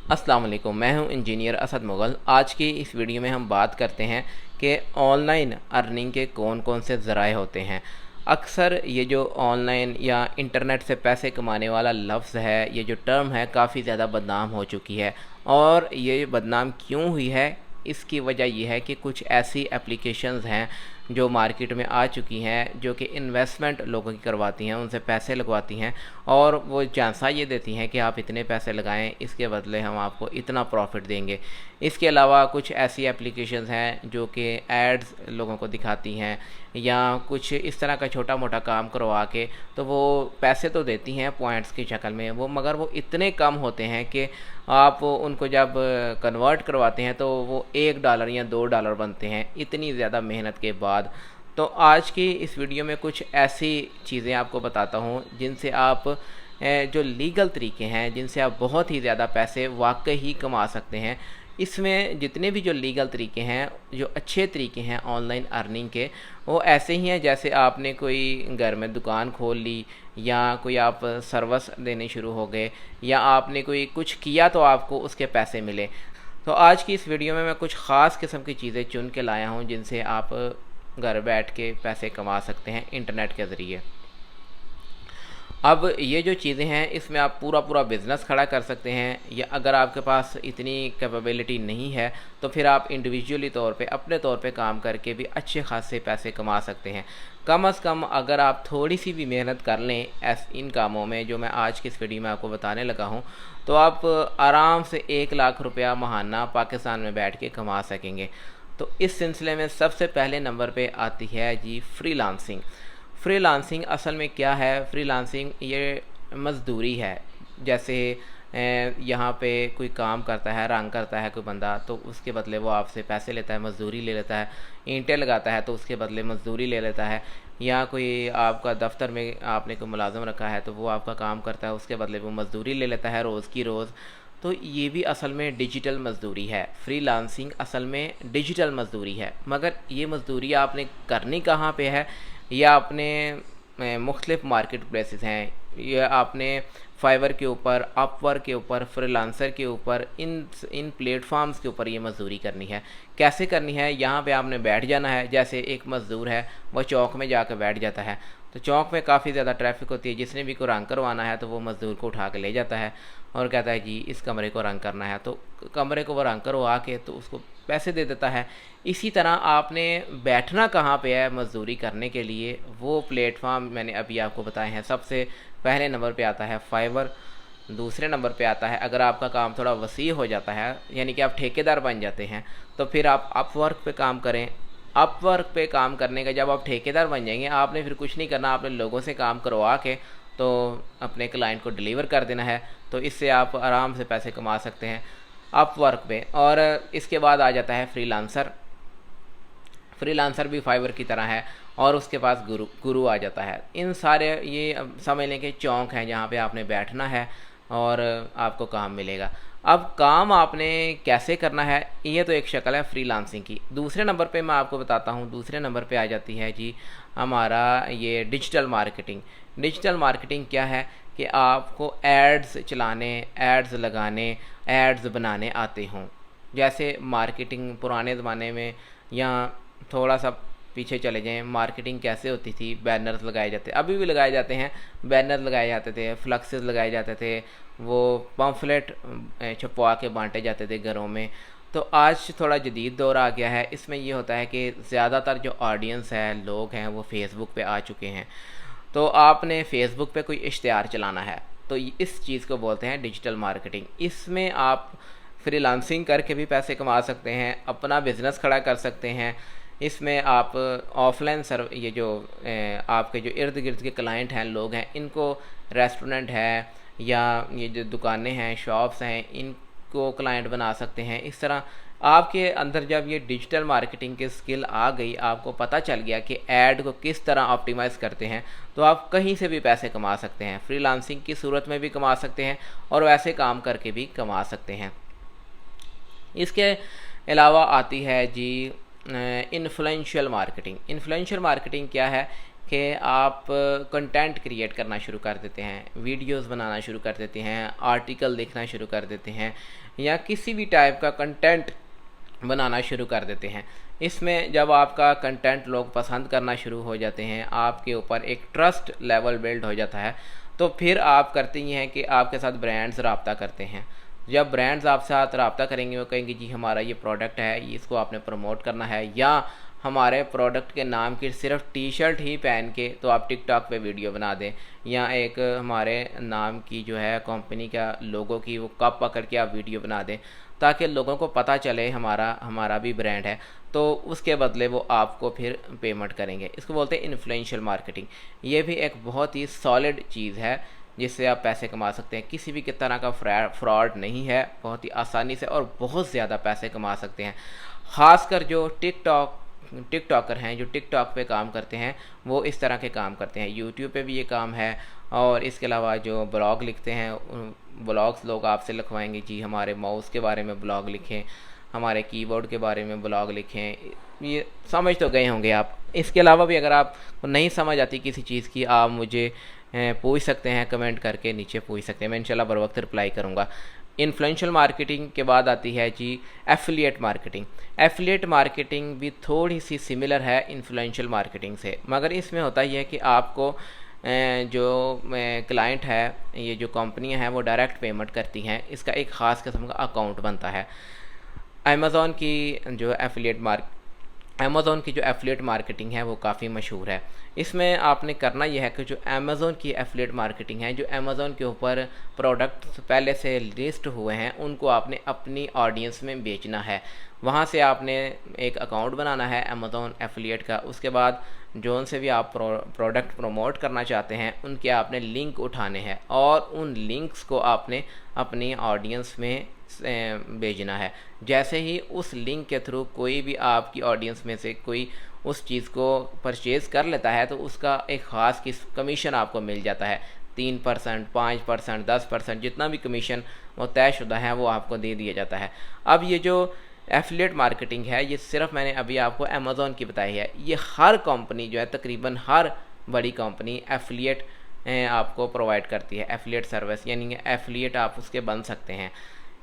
अस्सलाम वालेकुम, मैं हूं इंजीनियर असद मुग़ल। आज की इस वीडियो में हम बात करते हैं कि ऑनलाइन अर्निंग के कौन कौन से ज़राए होते हैं। अक्सर ये जो ऑनलाइन या इंटरनेट से पैसे कमाने वाला लफ्ज़ है, ये जो टर्म है, काफ़ी ज़्यादा बदनाम हो चुकी है। और ये बदनाम क्यों हुई है, इसकी वजह यह है कि कुछ ऐसी एप्लीकेशंस हैं जो मार्केट में आ चुकी हैं, जो कि इन्वेस्टमेंट लोगों की करवाती हैं, उनसे पैसे लगवाती हैं और वो झांसा ये देती हैं कि आप इतने पैसे लगाएं, इसके बदले हम आपको इतना प्रॉफिट देंगे। इसके अलावा कुछ ऐसी एप्लीकेशंस हैं जो कि एड्स लोगों को दिखाती हैं या कुछ इस तरह का छोटा मोटा काम करवा के तो वो पैसे तो देती हैं पॉइंट्स की शक्ल में, वो मगर वो इतने कम होते हैं कि आप उनको जब कन्वर्ट करवाते हैं तो वो $1 या $2 बनते हैं, इतनी ज़्यादा मेहनत के बाद। तो आज की इस वीडियो में कुछ ऐसी चीज़ें आपको बताता हूँ जिनसे आप जो लीगल तरीके हैं, जिनसे आप बहुत ही ज़्यादा पैसे वाकई ही कमा सकते हैं। इसमें जितने भी जो लीगल तरीके हैं, जो अच्छे तरीके हैं ऑनलाइन अर्निंग के, वो ऐसे ही हैं जैसे आपने कोई घर में दुकान खोल ली या कोई आप सर्विस देने शुरू हो गए या आपने कोई कुछ किया तो आपको उसके पैसे मिले। तो आज की इस वीडियो में मैं कुछ ख़ास किस्म की चीज़ें चुन के लाया हूँ जिनसे आप घर बैठ के पैसे कमा सकते हैं इंटरनेट के ज़रिए। अब ये जो चीज़ें हैं, इसमें आप पूरा बिज़नेस खड़ा कर सकते हैं, या अगर आपके पास इतनी कैपेबिलिटी नहीं है तो फिर आप इंडिविजुअली तौर पे अपने तौर पे काम करके भी अच्छे खासे पैसे कमा सकते हैं। कम से कम अगर आप थोड़ी सी भी मेहनत कर लें इन कामों में जो मैं आज की इस वीडियो में आपको बताने लगा हूँ, तो आप आराम से 1 लाख रुपया माहाना पाकिस्तान में बैठ के कमा सकेंगे। तो इस सिलसिले में सबसे पहले नंबर पे आती है जी फ्रीलांसिंग। फ्रीलांसिंग असल में क्या है? फ्रीलांसिंग ये मज़दूरी है। जैसे यहाँ पे कोई काम करता है, रंग करता है कोई बंदा, तो उसके बदले वो आपसे पैसे लेता है, मज़दूरी ले लेता है। ईंटें लगाता है तो उसके बदले मज़दूरी ले लेता है। या कोई आपका दफ्तर में आपने कोई मुलाज़िम रखा है तो वो आपका काम करता है, उसके बदले वो मज़दूरी ले लेता है रोज़ की रोज़। तो ये भी असल में डिजिटल मज़दूरी है। फ्रीलांसिंग असल में डिजिटल मज़दूरी है, मगर ये मज़दूरी आपने करनी कहाँ पे है? या आपने मुख्तलिफ़ मार्केट प्लेसेस हैं, या आपने फाइवर के ऊपर, अपवर्क के ऊपर, फ्रीलांसर के ऊपर, इन प्लेटफॉर्म्स के ऊपर ये मज़दूरी करनी है। कैसे करनी है? यहाँ पे आपने बैठ जाना है। जैसे एक मज़दूर है, वह चौक में जाकर बैठ जाता है, तो चौक में काफ़ी ज़्यादा ट्रैफिक होती है, जिसने भी को रंग करवाना है तो वो मज़दूर को उठा के ले जाता है और कहता है जी इस कमरे को रंग करना है, तो कमरे को वो रंग करवा के तो उसको पैसे दे देता है। इसी तरह आपने बैठना कहाँ पे है मज़दूरी करने के लिए, वो प्लेटफॉर्म मैंने अभी आपको बताए हैं। सबसे पहले नंबर पे आता है फाइवर, दूसरे नंबर पे आता है, अगर आपका काम थोड़ा वसी हो जाता है यानी कि आप ठेकेदार बन जाते हैं, तो फिर आप अपवर्क पे काम करें। अपवर्क पे काम करने का जब आप ठेकेदार बन जाएंगे, आपने फिर कुछ नहीं करना, आपने लोगों से काम करवा के तो अपने क्लाइंट को डिलीवर कर देना है। तो इससे आप आराम से पैसे कमा सकते हैं अपवर्क पे। और इसके बाद आ जाता है फ्रीलांसर। फ्रीलांसर भी फाइवर की तरह है, और उसके पास गुरु आ जाता है। इन सारे ये समझ लें कि चौंक हैं जहाँ पे आपने बैठना है और आपको काम मिलेगा। अब काम आपने कैसे करना है, ये तो एक शक्ल है फ्रीलांसिंग की। दूसरे नंबर पे मैं आपको बताता हूँ, दूसरे नंबर पे आ जाती है जी हमारा ये डिजिटल मार्केटिंग। डिजिटल मार्केटिंग क्या है कि आपको एड्स चलाने, एड्स लगाने, एड्स बनाने आते हों। जैसे मार्केटिंग पुराने ज़माने में, या थोड़ा सा पीछे चले जाएं, मार्केटिंग कैसे होती थी? बैनर्स लगाए जाते, अभी भी लगाए जाते हैं, बैनर लगाए जाते थे, फ्लक्सेस लगाए जाते थे, वो पम्फलेट छपवा के बांटे जाते थे घरों में। तो आज थोड़ा जदीद दौर आ गया है। इसमें ये होता है कि ज़्यादातर जो ऑडियंस है, लोग हैं, वो फेसबुक पे आ चुके हैं। तो आपने फेसबुक पे कोई इश्तिहार चलाना है, तो इस चीज़ को बोलते हैं डिजिटल मार्केटिंग। इसमें आप फ्रीलांसिंग करके भी पैसे कमा सकते हैं, अपना बिज़नेस खड़ा कर सकते हैं। इसमें आप ऑफलाइन ये जो आपके जो इर्द गिर्द के क्लाइंट हैं, लोग हैं, इनको रेस्टोरेंट है या ये जो दुकानें हैं, शॉप्स हैं, इनको क्लाइंट बना सकते हैं। इस तरह आपके अंदर जब ये डिजिटल मार्केटिंग की स्किल आ गई, आपको पता चल गया कि ऐड को किस तरह ऑप्टिमाइज़ करते हैं, तो आप कहीं से भी पैसे कमा सकते हैं। फ्रीलांसिंग की सूरत में भी कमा सकते हैं और वैसे काम करके भी कमा सकते हैं। इसके अलावा आती है जी इन्फ्लुएंशियल मार्केटिंग। इन्फ्लुएंशियल मार्केटिंग क्या है कि आप कंटेंट क्रिएट करना शुरू कर देते हैं, वीडियोस बनाना शुरू कर देते हैं, आर्टिकल देखना शुरू कर देते हैं, या किसी भी टाइप का कंटेंट बनाना शुरू कर देते हैं। इसमें जब आपका कंटेंट लोग पसंद करना शुरू हो जाते हैं, आपके ऊपर एक ट्रस्ट लेवल बिल्ड हो जाता है, तो फिर आप करते ही हैं कि आपके साथ ब्रांड्स रब्ता करते हैं। जब ब्रांड्स आपके साथ रब्ता करेंगे, वो कहेंगे जी हमारा ये प्रोडक्ट है, इसको आपने प्रमोट करना है, या हमारे प्रोडक्ट के नाम की सिर्फ टी शर्ट ही पहन के तो आप टिकटॉक पे वीडियो बना दें, या एक हमारे नाम की जो है कंपनी का लोगो की वो कप पकड़ के आप वीडियो बना दें, ताकि लोगों को पता चले हमारा भी ब्रांड है, तो उसके बदले वो आपको फिर पेमेंट करेंगे। इसको बोलते हैं इन्फ्लुएंशियल मार्केटिंग। ये भी एक बहुत ही सॉलिड चीज़ है जिससे आप पैसे कमा सकते हैं। किसी भी तरह का फ्रॉड नहीं है, बहुत ही आसानी से और बहुत ज़्यादा पैसे कमा सकते हैं। ख़ासकर जो टिकटॉकर हैं, जो टिकटॉक पे काम करते हैं, वो इस तरह के काम करते हैं। यूट्यूब पे भी ये काम है, और इसके अलावा जो ब्लॉग लिखते हैं, ब्लॉग्स लोग आपसे लिखवाएंगे जी हमारे माउस के बारे में ब्लॉग लिखें, हमारे कीबोर्ड के बारे में ब्लॉग लिखें। ये समझ तो गए होंगे आप। इसके अलावा भी अगर आपको नहीं समझ आती किसी चीज़ की, आप मुझे पूछ सकते हैं, कमेंट करके नीचे पूछ सकते हैं, मैं इंशाल्लाह बर वक्त रिप्लाई करूँगा। इन्फ्लुएंशियल मार्केटिंग के बाद आती है जी एफिलिएट मार्केटिंग। एफिलिएट मार्केटिंग भी थोड़ी सी सिमिलर है इन्फ्लुएंशियल मार्केटिंग से, मगर इसमें होता ही है कि आपको जो क्लाइंट है, ये जो कंपनियां हैं, वो डायरेक्ट पेमेंट करती हैं। इसका एक ख़ास किस्म का अकाउंट बनता है। अमेज़ॉन की जो एफिलिएट मार्केटिंग है वो काफ़ी मशहूर है। इसमें आपने करना यह है कि जो अमेज़ॉन की एफिलिएट मार्केटिंग है, जो अमेज़ॉन के ऊपर प्रोडक्ट पहले से लिस्ट हुए हैं, उनको आपने अपनी ऑडियंस में बेचना है। वहाँ से आपने एक अकाउंट बनाना है अमेज़ॉन एफिलिएट का। उसके बाद जो उनसे भी आप प्रोडक्ट प्रमोट करना चाहते हैं, उनके आपने लिंक उठाने हैं, और उन लिंक्स को आपने अपनी ऑडियंस में भेजना है। जैसे ही उस लिंक के थ्रू कोई भी आपकी ऑडियंस में से कोई उस चीज़ को परचेज़ कर लेता है, तो उसका एक ख़ास कमीशन आपको मिल जाता है। 3%, 5%, 10%, जितना भी कमीशन वो तयशुदा है वो आपको दे दिया जाता है। अब ये जो एफिलिएट मार्केटिंग है, ये सिर्फ मैंने अभी आपको अमेज़ॉन की बताई है। ये हर कंपनी जो है, तकरीबन हर बड़ी कंपनी एफिलिएट आपको प्रोवाइड करती है, एफिलिएट सर्विस, यानी एफिलिएट आप उसके बन सकते हैं।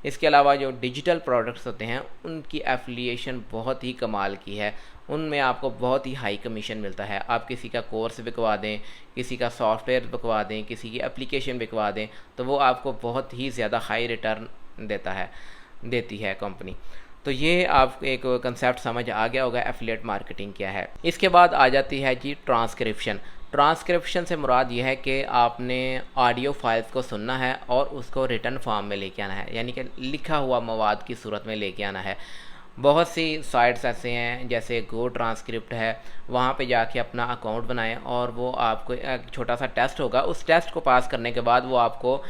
इसके अलावा जो डिजिटल प्रोडक्ट्स होते हैं, उनकी एफिलिएशन बहुत ही कमाल की है। उनमें आपको बहुत ही हाई कमीशन मिलता है। आप किसी का कोर्स बिकवा दें, किसी का सॉफ्टवेयर बिकवा दें, किसी की एप्लीकेशन बिकवा दें, तो वो आपको बहुत ही ज़्यादा हाई रिटर्न देती है कंपनी। तो ये आपको एक कंसेप्ट समझ आ गया होगा एफिलिएट मार्केटिंग क्या है। इसके बाद आ जाती है जी ट्रांसक्रिप्शन। ट्रांसक्रिप्शन से मुराद ये है कि आपने ऑडियो फाइल्स को सुनना है और उसको रिटन फॉर्म में लेके आना है, यानी कि लिखा हुआ मवाद की सूरत में लेके आना है। बहुत सी साइट्स ऐसे हैं, जैसे गो ट्रांसक्रिप्ट है, वहाँ पे जाके अपना अकाउंट बनाएं, और वो आपको एक छोटा सा टेस्ट होगा। उस टेस्ट को पास करने के बाद वो आपको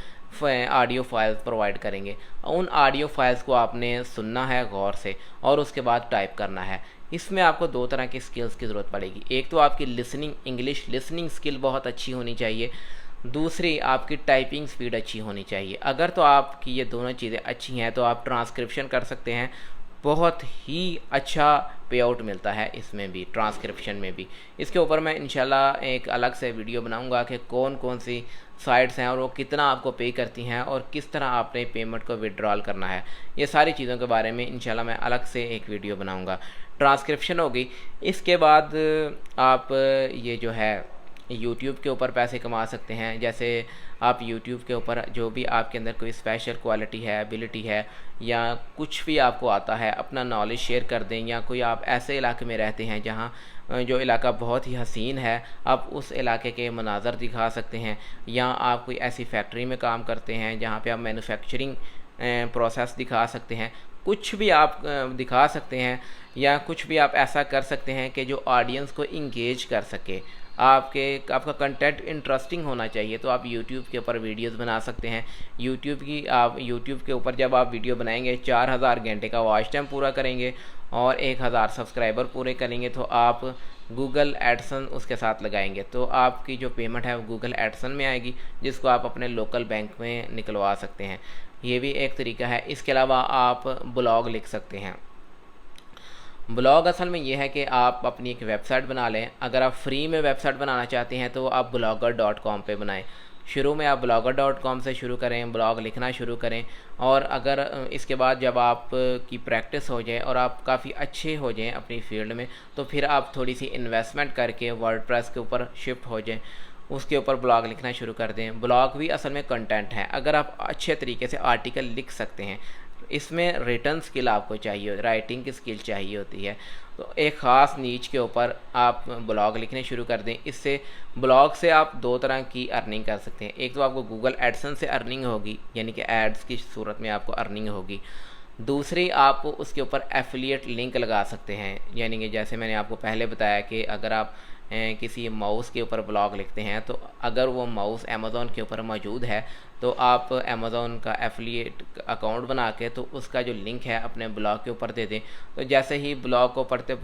ऑडियो फाइल्स प्रोवाइड करेंगे। उन ऑडियो फाइल्स को आपने सुनना है गौर से, और उसके बाद टाइप करना है। इसमें आपको दो तरह की स्किल्स की ज़रूरत पड़ेगी। एक तो आपकी इंग्लिश लिसनिंग स्किल बहुत अच्छी होनी चाहिए, दूसरी आपकी टाइपिंग स्पीड अच्छी होनी चाहिए। अगर तो आपकी ये दोनों चीज़ें अच्छी हैं, तो आप ट्रांसक्रिप्शन कर सकते हैं। बहुत ही अच्छा पे आउट मिलता है इसमें भी, ट्रांसक्रिप्शन में भी। इसके ऊपर मैं इंशाल्लाह एक अलग से वीडियो बनाऊंगा कि कौन कौन सी साइट्स हैं और वो कितना आपको पे करती हैं, और किस तरह आपने पेमेंट को विड्रॉल करना है। ये सारी चीज़ों के बारे में इंशाल्लाह मैं अलग से एक वीडियो बनाऊंगा। ट्रांसक्रिप्शन होगी। इसके बाद आप ये जो है यूट्यूब के ऊपर पैसे कमा सकते हैं। जैसे आप यूट्यूब के ऊपर जो भी आपके अंदर कोई स्पेशल क्वालिटी है, एबिलिटी है, या कुछ भी आपको आता है, अपना नॉलेज शेयर कर दें। या कोई आप ऐसे इलाके में रहते हैं जहाँ जो इलाका बहुत ही हसीन है, आप उस इलाके के मनाज़र दिखा सकते हैं। या आप कोई ऐसी फैक्ट्री में काम करते हैं जहाँ पे आप मैन्युफैक्चरिंग प्रोसेस दिखा सकते हैं। कुछ भी आप दिखा सकते हैं, या कुछ भी आप ऐसा कर सकते हैं कि जो ऑडियंस को इंगेज कर सके। आपका कंटेंट इंटरेस्टिंग होना चाहिए, तो आप यूट्यूब के ऊपर वीडियोस बना सकते हैं। आप यूट्यूब के ऊपर जब आप वीडियो बनाएंगे, 4000 घंटे का वॉच टाइम पूरा करेंगे और 1000 सब्सक्राइबर पूरे करेंगे, तो आप गूगल एडसन उसके साथ लगाएंगे, तो आपकी जो पेमेंट है वो गूगल एडसन में आएगी, जिसको आप अपने लोकल बैंक में निकलवा सकते हैं। ये भी एक तरीका है। इसके अलावा आप ब्लॉग लिख सकते हैं। ब्लॉग असल में ये है कि आप अपनी एक वेबसाइट बना लें। अगर आप फ्री में वेबसाइट बनाना चाहते हैं तो आप blogger.com पे बनाएं। शुरू में आप blogger.com से शुरू करें, ब्लॉग लिखना शुरू करें, और अगर इसके बाद जब आप की प्रैक्टिस हो जाए और आप काफ़ी अच्छे हो जाएं अपनी फील्ड में, तो फिर आप थोड़ी सी इन्वेस्टमेंट करके वर्डप्रेस के ऊपर शिफ्ट हो जाएं, उसके ऊपर ब्लॉग लिखना शुरू कर दें। ब्लॉग भी असल में कंटेंट है। अगर आप अच्छे तरीके से आर्टिकल लिख सकते हैं, इसमें रिटर्न स्किल आपको चाहिए, राइटिंग की स्किल चाहिए होती है, तो एक ख़ास नीच के ऊपर आप ब्लॉग लिखने शुरू कर दें। इससे ब्लॉग से आप दो तरह की अर्निंग कर सकते हैं। एक तो आपको गूगल एडसेंस से अर्निंग होगी, यानी कि एड्स की सूरत में आपको अर्निंग होगी। दूसरी, आप उसके ऊपर एफिलिएट लिंक लगा सकते हैं, यानी कि जैसे मैंने आपको पहले बताया कि अगर आप किसी माउस के ऊपर ब्लॉग लिखते हैं, तो अगर वो माउस अमेज़ॉन के ऊपर मौजूद है तो आप अमेज़ॉन का एफिलिएट अकाउंट बना के तो उसका जो लिंक है अपने ब्लॉग के ऊपर दे दें। तो जैसे ही ब्लॉग को पढ़ते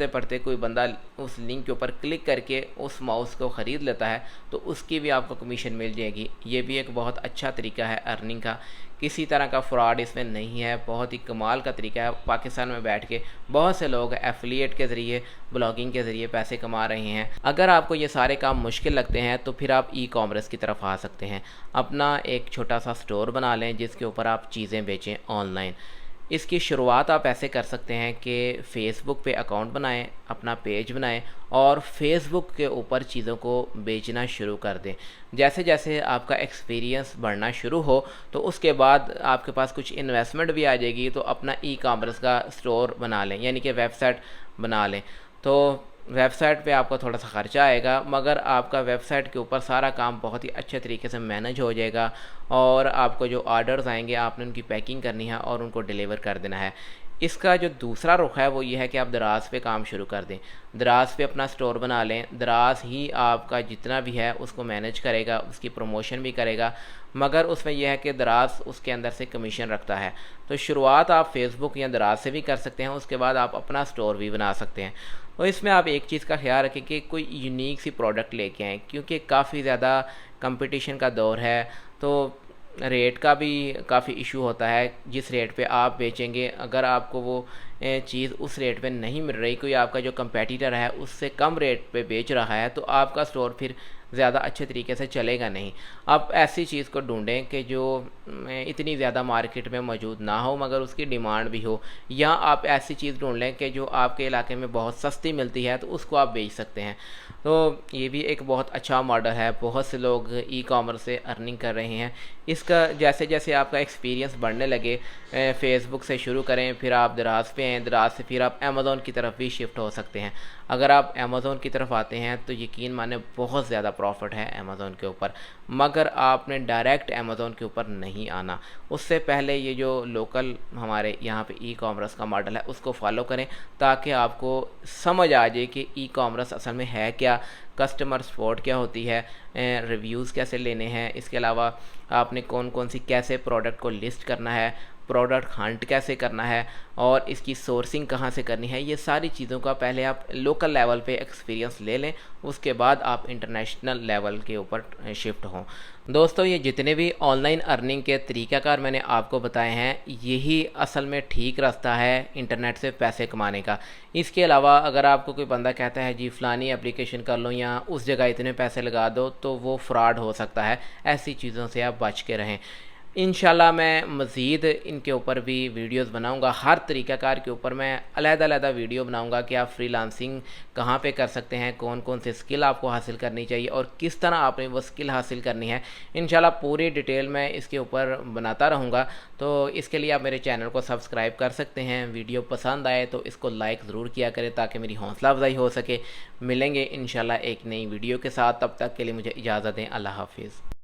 पढ़ते कोई बंदा उस लिंक के ऊपर क्लिक करके उस माउस को ख़रीद लेता है, तो उसकी भी आपको कमीशन मिल जाएगी। ये भी एक बहुत अच्छा तरीका है अर्निंग का। किसी तरह का फ्रॉड इसमें नहीं है, बहुत ही कमाल का तरीका है। पाकिस्तान में बैठ के बहुत से लोग एफिलिएट के ज़रिए, ब्लॉगिंग के ज़रिए पैसे कमा रहे हैं। अगर आपको ये सारे काम मुश्किल लगते हैं तो फिर आप ई कॉमर्स की तरफ आ सकते हैं। अपना एक छोटा सा स्टोर बना लें जिसके ऊपर आप चीज़ें बेचें ऑनलाइन। इसकी शुरुआत आप ऐसे कर सकते हैं कि फ़ेसबुक पे अकाउंट बनाएं, अपना पेज बनाएं और फ़ेसबुक के ऊपर चीज़ों को बेचना शुरू कर दें। जैसे जैसे आपका एक्सपीरियंस बढ़ना शुरू हो तो उसके बाद आपके पास कुछ इन्वेस्टमेंट भी आ जाएगी, तो अपना ई कॉमर्स का स्टोर बना लें, यानी कि वेबसाइट बना लें। तो वेबसाइट पे आपका थोड़ा सा ख़र्चा आएगा, मगर आपका वेबसाइट के ऊपर सारा काम बहुत ही अच्छे तरीके से मैनेज हो जाएगा, और आपको जो ऑर्डर्स आएंगे आपने उनकी पैकिंग करनी है और उनको डिलीवर कर देना है। इसका जो दूसरा रुख है वो ये है कि आप दराज पे काम शुरू कर दें। दराज पे अपना स्टोर बना लें। दराज ही आपका जितना भी है उसको मैनेज करेगा, उसकी प्रमोशन भी करेगा, मगर उसमें यह है कि दराज उसके अंदर से कमीशन रखता है। तो शुरुआत आप फेसबुक या दराज से भी कर सकते हैं, उसके बाद आप अपना स्टोर भी बना सकते हैं। तो इसमें आप एक चीज़ का ख्याल रखें कि कोई यूनिक सी प्रोडक्ट लेके आएँ, क्योंकि काफ़ी ज़्यादा कंपटीशन का दौर है, तो रेट का भी काफ़ी इशू होता है। जिस रेट पे आप बेचेंगे, अगर आपको वो चीज़ उस रेट पे नहीं मिल रही, कोई आपका जो कंपेटिटर है उससे कम रेट पे बेच रहा है, तो आपका स्टोर फिर ज़्यादा अच्छे तरीके से चलेगा नहीं। आप ऐसी चीज़ को ढूंढें कि जो इतनी ज़्यादा मार्केट में मौजूद ना हो मगर उसकी डिमांड भी हो, या आप ऐसी चीज़ ढूंढ लें कि जो आपके इलाके में बहुत सस्ती मिलती है तो उसको आप बेच सकते हैं। तो ये भी एक बहुत अच्छा मॉडल है। बहुत से लोग ई कॉमर्स से अर्निंग कर रहे हैं। इसका जैसे जैसे आपका एक्सपीरियंस बढ़ने लगे, फ़ेसबुक से शुरू करें, फिर आप दराज पे हैं, दराज से फिर आप अमेज़ॉन की तरफ भी शिफ्ट हो सकते हैं। अगर आप अमेज़ॉन की तरफ आते हैं तो यकीन माने बहुत ज़्यादा प्रॉफिट है अमेज़ॉन के ऊपर, मगर आपने डायरेक्ट अमेज़ॉन के ऊपर नहीं आना। उससे पहले ये जो लोकल हमारे यहाँ पे ई कॉमर्स का मॉडल है उसको फॉलो करें, ताकि आपको समझ आ जाए कि ई कॉमर्स असल में है क्या, कस्टमर सपोर्ट क्या होती है, रिव्यूज़ कैसे लेने हैं, इसके अलावा आपने कौन कौन सी कैसे प्रोडक्ट को लिस्ट करना है, प्रोडक्ट हंट कैसे करना है, और इसकी सोर्सिंग कहाँ से करनी है। ये सारी चीज़ों का पहले आप लोकल लेवल पे एक्सपीरियंस ले लें, उसके बाद आप इंटरनेशनल लेवल के ऊपर शिफ्ट हों। दोस्तों, ये जितने भी ऑनलाइन अर्निंग के तरीक़ाकार मैंने आपको बताए हैं, यही असल में ठीक रास्ता है इंटरनेट से पैसे कमाने का। इसके अलावा अगर आपको कोई बंदा कहता है जी फ़लानी एप्लीकेशन कर लो या उस जगह इतने पैसे लगा दो, तो वो फ्रॉड हो सकता है। ऐसी चीज़ों से आप बच के रहें। इंशाल्लाह मैं मज़ीद इनके ऊपर भी वीडियोस बनाऊंगा। हर तरीक़ाकार के ऊपर मैं अलग-अलग वीडियो बनाऊंगा कि आप फ्रीलांसिंग कहाँ पे कर सकते हैं, कौन कौन से स्किल आपको हासिल करनी चाहिए और किस तरह आपने वो स्किल हासिल करनी है। इंशाल्लाह पूरी डिटेल मैं इसके ऊपर बनाता रहूँगा। तो इसके लिए आप मेरे चैनल को सब्सक्राइब कर सकते हैं। वीडियो पसंद आए तो इसको लाइक ज़रूर किया करें ताकि मेरी हौसला अफजाई हो सके। मिलेंगे इंशाल्लाह एक नई वीडियो के साथ, तब तक के लिए मुझे इजाज़त दें। अल्लाह हाफिज़।